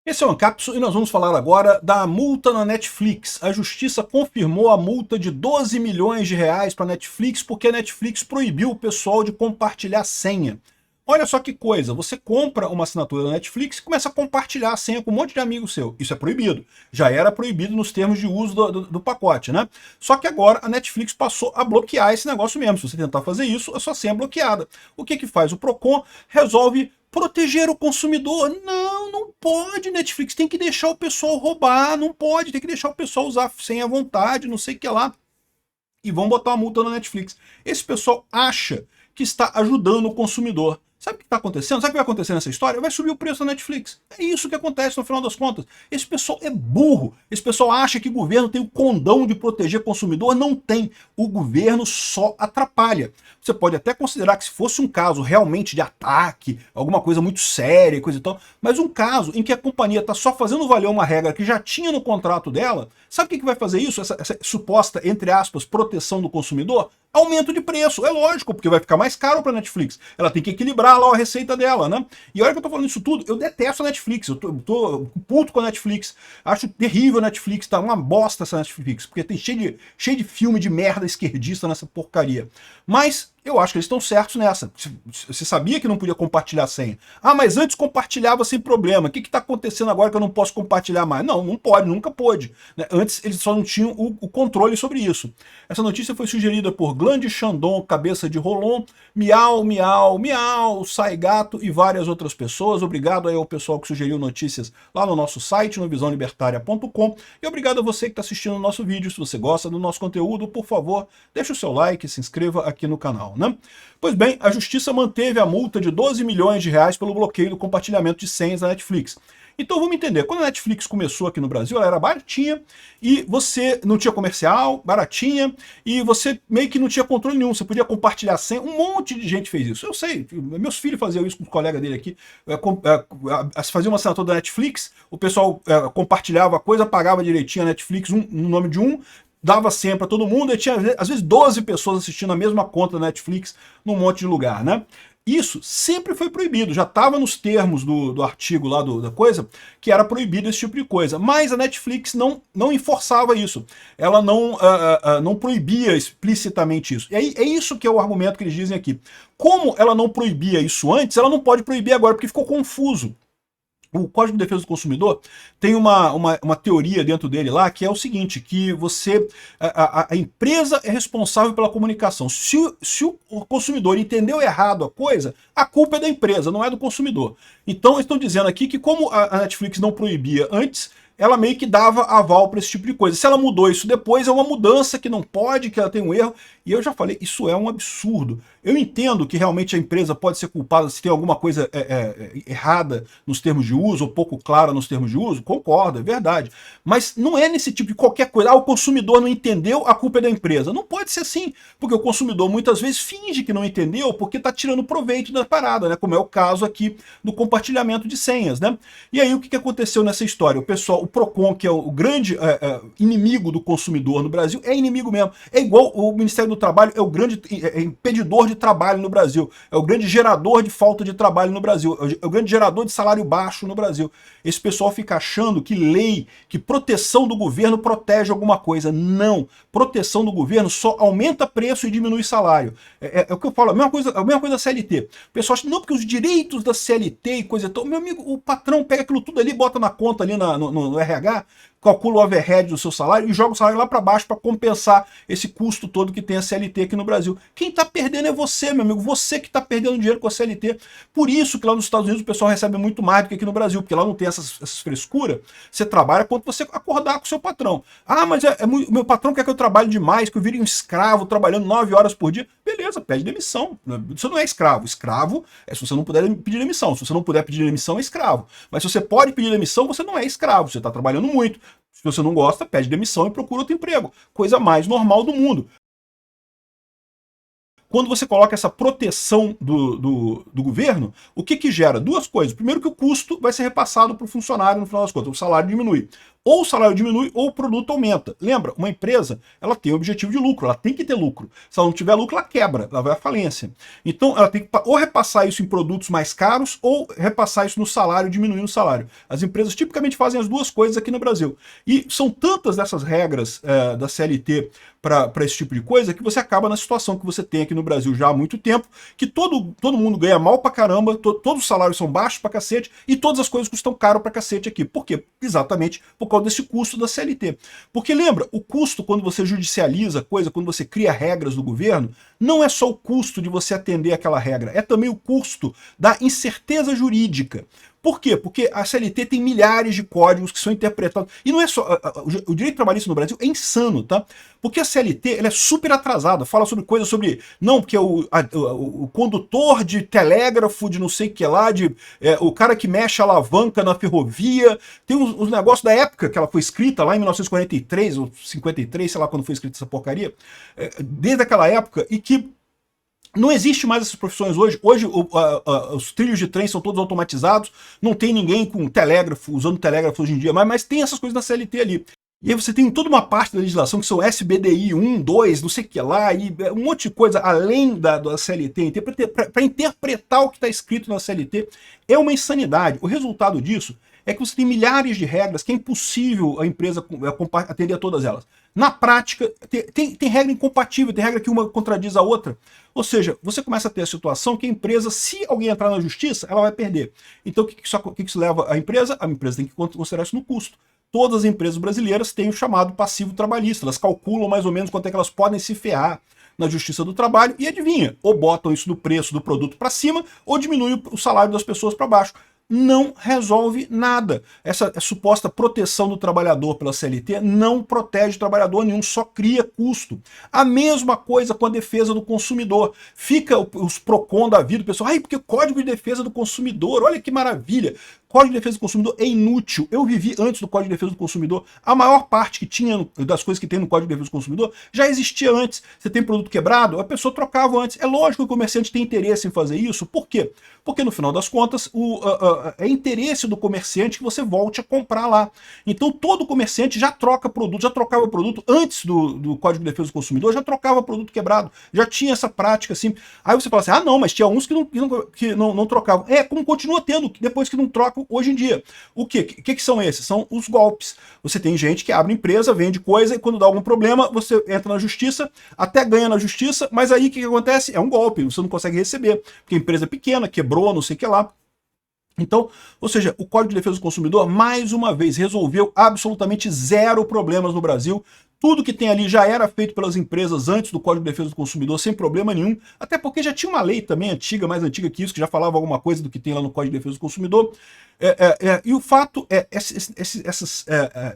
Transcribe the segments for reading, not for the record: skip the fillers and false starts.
Esse é o Ancapsu e nós vamos falar agora da multa na Netflix. A justiça confirmou a multa de 12 milhões de reais para a Netflix porque a Netflix proibiu o pessoal de compartilhar senha. Olha só que coisa, você compra uma assinatura da Netflix e começa a compartilhar a senha com um monte de amigo seu. Isso é proibido. Já era proibido nos termos de uso do pacote, né? Só que agora a Netflix passou a bloquear esse negócio mesmo. Se você tentar fazer isso, a sua senha é bloqueada. O que faz? O Procon resolve proteger o consumidor. Não pode, Netflix, tem que deixar o pessoal roubar, não pode, tem que deixar o pessoal usar sem à vontade, não sei o que lá. E vão botar uma multa na Netflix. Esse pessoal acha que está ajudando o consumidor. Sabe o que está acontecendo? Sabe o que vai acontecer nessa história? Vai subir o preço da Netflix. É isso que acontece no final das contas. Esse pessoal é burro. Esse pessoal acha que o governo tem o condão de proteger o consumidor. Não tem. O governo só atrapalha. Você pode até considerar que se fosse um caso realmente de ataque, alguma coisa muito séria, coisa e tal, mas um caso em que a companhia está só fazendo valer uma regra que já tinha no contrato dela, sabe o que vai fazer isso? Essa suposta, entre aspas, proteção do consumidor? Aumento de preço, é lógico, porque vai ficar mais caro para a Netflix. Ela tem que equilibrar lá a receita dela, né? E olha que eu tô falando isso tudo, eu detesto a Netflix, eu tô puto com a Netflix, acho terrível a Netflix, tá uma bosta essa Netflix, porque tem cheio de filme de merda esquerdista nessa porcaria. Mas eu acho que eles estão certos nessa. Você sabia que não podia compartilhar senha. Ah, mas antes compartilhava sem problema. O que está acontecendo agora que eu não posso compartilhar mais? Não pode, nunca pôde. Antes eles só não tinham o controle sobre isso. Essa notícia foi sugerida por Glande Chandon, Cabeça de Rolon, Miau, Miau, Miau, Sai Gato e várias outras pessoas. Obrigado aí ao pessoal que sugeriu notícias lá no nosso site, no visãolibertaria.com. E obrigado a você que está assistindo o nosso vídeo. Se você gosta do nosso conteúdo, por favor, deixa o seu like e se inscreva aqui no canal, né? Pois bem, a justiça manteve a multa de 12 milhões de reais pelo bloqueio do compartilhamento de senhas da Netflix. Então vamos entender, quando a Netflix começou aqui no Brasil, ela era baratinha e você não tinha comercial, baratinha, e você meio que não tinha controle nenhum, você podia compartilhar senha, um monte de gente fez isso. Eu sei, meus filhos faziam isso com um colega dele aqui, fazia uma assinatura da Netflix, o pessoal compartilhava a coisa, pagava direitinho a Netflix, no nome de um, dava senha para todo mundo, e tinha às vezes 12 pessoas assistindo a mesma conta da Netflix num monte de lugar, né? Isso sempre foi proibido, já estava nos termos do artigo lá da coisa, que era proibido esse tipo de coisa. Mas a Netflix não enforçava isso, ela não proibia explicitamente isso. E aí é isso que é o argumento que eles dizem aqui. Como ela não proibia isso antes, ela não pode proibir agora, porque ficou confuso. O Código de Defesa do Consumidor tem uma teoria dentro dele lá, que é o seguinte, que a empresa é responsável pela comunicação. Se o consumidor entendeu errado a coisa, a culpa é da empresa, não é do consumidor. Então eles estão dizendo aqui que como a Netflix não proibia antes, ela meio que dava aval para esse tipo de coisa. Se ela mudou isso depois, é uma mudança que não pode, que ela tem um erro. E eu já falei, isso é um absurdo. Eu entendo que realmente a empresa pode ser culpada se tem alguma coisa errada nos termos de uso, ou pouco clara nos termos de uso, concordo, é verdade. Mas não é nesse tipo de qualquer coisa, o consumidor não entendeu, a culpa é da empresa. Não pode ser assim, porque o consumidor muitas vezes finge que não entendeu porque está tirando proveito da parada, né? Como é o caso aqui do compartilhamento de senhas, né? E aí o que aconteceu nessa história? O pessoal, o Procon, que é o grande inimigo do consumidor no Brasil, é inimigo mesmo. É igual o Ministério do Trabalho, é o grande impedidor de trabalho no Brasil, é o grande gerador de falta de trabalho no Brasil, é o grande gerador de salário baixo no Brasil. Esse pessoal fica achando que lei, que proteção do governo protege alguma coisa. Não. Proteção do governo só aumenta preço e diminui salário. É o que eu falo, a mesma coisa da CLT. O pessoal acha, não, porque os direitos da CLT e coisa e tal. Meu amigo, o patrão pega aquilo tudo ali, bota na conta ali no RH, calcula o overhead do seu salário e joga o salário lá para baixo para compensar esse custo todo que tem a CLT aqui no Brasil. Quem está perdendo é você, meu amigo, você que está perdendo dinheiro com a CLT. Por isso que lá nos Estados Unidos o pessoal recebe muito mais do que aqui no Brasil, porque lá não tem essas frescuras. Você trabalha quando você acordar com o seu patrão. Ah, mas meu patrão quer que eu trabalhe demais, que eu vire um escravo trabalhando 9 horas por dia. Beleza, pede demissão. Você não é escravo. Escravo é se você não puder pedir demissão. Se você não puder pedir demissão, é escravo. Mas se você pode pedir demissão, você não é escravo. Você está trabalhando muito. Se você não gosta, pede demissão e procura outro emprego. Coisa mais normal do mundo. Quando você coloca essa proteção do governo, o que gera? Duas coisas. Primeiro que o custo vai ser repassado para o funcionário no final das contas, o salário diminui. ou o salário diminui ou o produto aumenta. Lembra, uma empresa, ela tem o objetivo de lucro, ela tem que ter lucro. Se ela não tiver lucro, ela quebra, ela vai à falência. Então ela tem que ou repassar isso em produtos mais caros ou repassar isso no salário, diminuindo o salário. As empresas tipicamente fazem as duas coisas aqui no Brasil. E são tantas dessas regras da CLT para esse tipo de coisa que você acaba na situação que você tem aqui no Brasil já há muito tempo, que todo mundo ganha mal pra caramba, todos os salários são baixos pra cacete e todas as coisas custam caro pra cacete aqui. Por quê? Exatamente por causa desse custo da CLT. Porque lembra, o custo quando você judicializa coisa, quando você cria regras do governo, não é só o custo de você atender aquela regra, é também o custo da incerteza jurídica. Por quê? Porque a CLT tem milhares de códigos que são interpretados. E não é só. O direito trabalhista no Brasil é insano, tá? Porque a CLT ela é super atrasada, fala sobre coisas sobre. Não, porque o condutor de telégrafo, de não sei o que lá, o cara que mexe a alavanca na ferrovia. Tem os negócios da época que ela foi escrita, lá em 1943 ou 53, sei lá quando foi escrita essa porcaria. Desde aquela época, e que. Não existe mais essas profissões hoje. Hoje os trilhos de trem são todos automatizados, não tem ninguém com telégrafo, usando telégrafo hoje em dia, mas tem essas coisas na CLT ali. E aí você tem toda uma parte da legislação que são SBDI 1, 2, não sei o que lá, e um monte de coisa além da CLT, para interpretar o que está escrito na CLT, é uma insanidade. O resultado disso é que você tem milhares de regras que é impossível a empresa atender a todas elas. Na prática, tem regra incompatível, tem regra que uma contradiz a outra. Ou seja, você começa a ter a situação que a empresa, se alguém entrar na justiça, ela vai perder. Então o que isso leva à empresa? A empresa tem que considerar isso no custo. Todas as empresas brasileiras têm o chamado passivo trabalhista, elas calculam mais ou menos quanto é que elas podem se ferrar na Justiça do Trabalho e adivinha, ou botam isso no preço do produto para cima ou diminuem o salário das pessoas para baixo. Não resolve nada. Essa suposta proteção do trabalhador pela CLT não protege o trabalhador nenhum, só cria custo. A mesma coisa com a defesa do consumidor. Fica os PROCON da vida, o pessoal, porque Código de Defesa do Consumidor, olha que maravilha. Código de Defesa do Consumidor é inútil. Eu vivi antes do Código de Defesa do Consumidor. A maior parte que tinha das coisas que tem no Código de Defesa do Consumidor já existia antes. Você tem produto quebrado, a pessoa trocava antes. É lógico que o comerciante tem interesse em fazer isso. Por quê? Porque no final das contas é interesse do comerciante que você volte a comprar lá. Então todo comerciante já troca produto, já trocava produto antes do Código de Defesa do Consumidor, já trocava produto quebrado. Já tinha essa prática assim. Aí você fala assim, não, mas tinha uns que não trocavam. Como continua tendo, depois que não troca hoje em dia. O que são esses? São os golpes. Você tem gente que abre empresa, vende coisa e quando dá algum problema, você entra na justiça, até ganha na justiça, mas aí o que acontece? É um golpe, você não consegue receber, porque a empresa é pequena, quebrou, não sei o que lá. Então, ou seja, o Código de Defesa do Consumidor, mais uma vez, resolveu absolutamente zero problemas no Brasil. Tudo que tem ali já era feito pelas empresas antes do Código de Defesa do Consumidor, sem problema nenhum, até porque já tinha uma lei também antiga, mais antiga que isso, que já falava alguma coisa do que tem lá no Código de Defesa do Consumidor. E o fato é, essas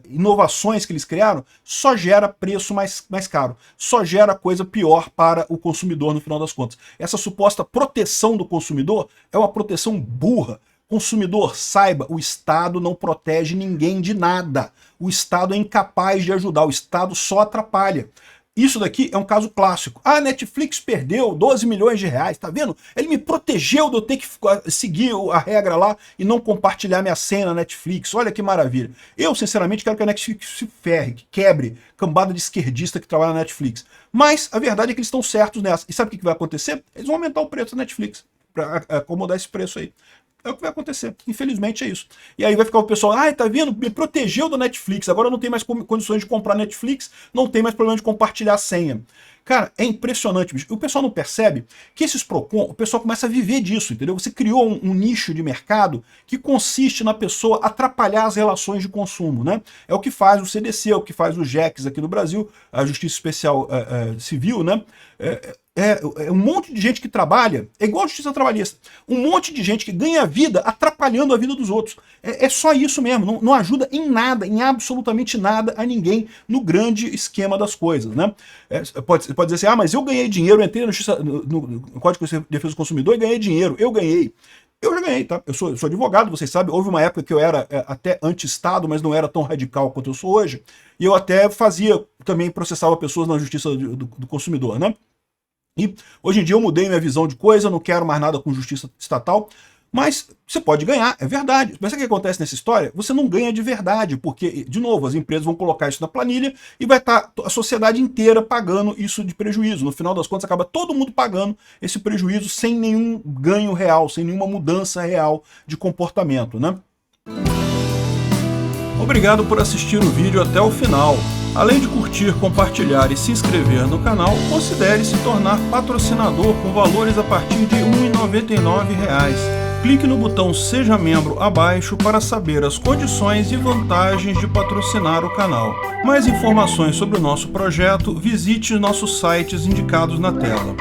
inovações que eles criaram só gera preço mais caro, só gera coisa pior para o consumidor no final das contas. Essa suposta proteção do consumidor é uma proteção burra. Consumidor, saiba, o Estado não protege ninguém de nada. O Estado é incapaz de ajudar, o Estado só atrapalha. Isso daqui é um caso clássico. A Netflix perdeu 12 milhões de reais, tá vendo? Ele me protegeu de eu ter que seguir a regra lá e não compartilhar minha senha na Netflix. Olha que maravilha. Eu, sinceramente, quero que a Netflix se ferre, que quebre, cambada de esquerdista que trabalha na Netflix. Mas a verdade é que eles estão certos nessa. E sabe o que vai acontecer? Eles vão aumentar o preço da Netflix para acomodar esse preço aí. É o que vai acontecer. Infelizmente é isso. E aí vai ficar o pessoal, tá vendo? Me protegeu da Netflix, agora não tem mais condições de comprar Netflix, não tem mais problema de compartilhar a senha. Cara, é impressionante, bicho. O pessoal não percebe que esses PROCON, o pessoal começa a viver disso, entendeu? Você criou um nicho de mercado que consiste na pessoa atrapalhar as relações de consumo, né? É o que faz o CDC, é o que faz o JECS aqui no Brasil, a Justiça Especial Civil, né? Um monte de gente que trabalha, é igual a justiça trabalhista, um monte de gente que ganha vida atrapalhando a vida dos outros. É só isso mesmo, não ajuda em nada, em absolutamente nada a ninguém no grande esquema das coisas, né? Pode dizer assim, mas eu ganhei dinheiro, eu entrei no Código de Defesa do Consumidor e ganhei dinheiro, eu ganhei. Eu já ganhei, tá? Eu sou advogado, vocês sabem, houve uma época que eu era até anti-Estado, mas não era tão radical quanto eu sou hoje, e eu até também processava pessoas na justiça do consumidor, né? E hoje em dia eu mudei minha visão de coisa, não quero mais nada com justiça estatal. Mas você pode ganhar, é verdade. Mas o que acontece nessa história? Você não ganha de verdade, porque, de novo, as empresas vão colocar isso na planilha e vai estar a sociedade inteira pagando isso de prejuízo. No final das contas, acaba todo mundo pagando esse prejuízo sem nenhum ganho real, sem nenhuma mudança real de comportamento, né? Obrigado por assistir o vídeo até o final. Além de curtir, compartilhar e se inscrever no canal, considere se tornar patrocinador com valores a partir de R$ 1,99. Clique no botão Seja Membro abaixo para saber as condições e vantagens de patrocinar o canal. Mais informações sobre o nosso projeto, visite nossos sites indicados na tela.